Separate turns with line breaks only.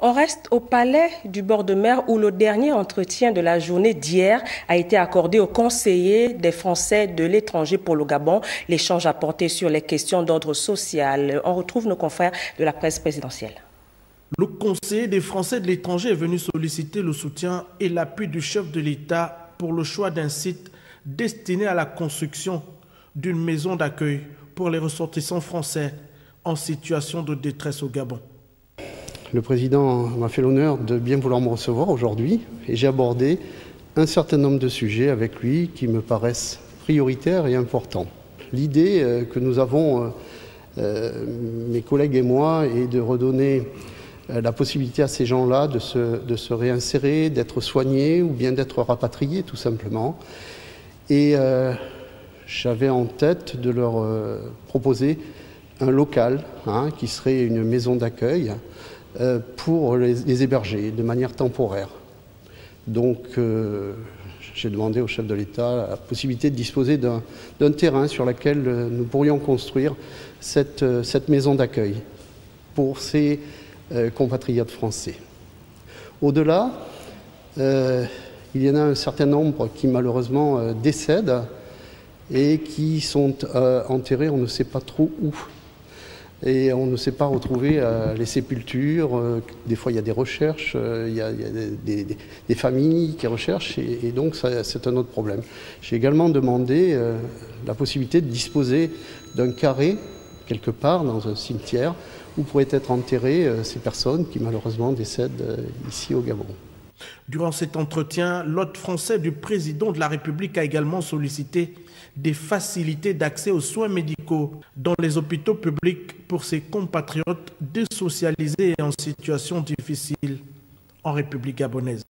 On reste au palais du bord de mer où le dernier entretien de la journée d'hier a été accordé aux conseillers des Français de l'étranger pour le Gabon. L'échange a porté sur les questions d'ordre social. On retrouve nos confrères de la presse présidentielle.
Le conseiller des Français de l'étranger est venu solliciter le soutien et l'appui du chef de l'État pour le choix d'un site destiné à la construction d'une maison d'accueil pour les ressortissants français en situation de détresse au Gabon.
Le président m'a fait l'honneur de bien vouloir me recevoir aujourd'hui et j'ai abordé un certain nombre de sujets avec lui qui me paraissent prioritaires et importants. L'idée que nous avons, mes collègues et moi, est de redonner la possibilité à ces gens-là de se réinsérer, d'être soignés ou bien d'être rapatriés tout simplement. Et j'avais en tête de leur proposer un local qui serait une maison d'accueil pour les héberger de manière temporaire. Donc j'ai demandé au chef de l'État la possibilité de disposer d'un terrain sur lequel nous pourrions construire cette maison d'accueil pour ces compatriotes français. Au-delà, il y en a un certain nombre qui malheureusement décèdent et qui sont enterrés on ne sait pas trop où. Et on ne sait pas retrouver les sépultures. Des fois, il y a des recherches, il y a des familles qui recherchent, et donc c'est un autre problème. J'ai également demandé la possibilité de disposer d'un carré, quelque part, dans un cimetière, où pourraient être enterrées ces personnes qui, malheureusement, décèdent ici au Gabon.
Durant cet entretien, l'hôte français du président de la République a également sollicité des facilités d'accès aux soins médicaux dans les hôpitaux publics pour ses compatriotes désocialisés et en situation difficile en République gabonaise.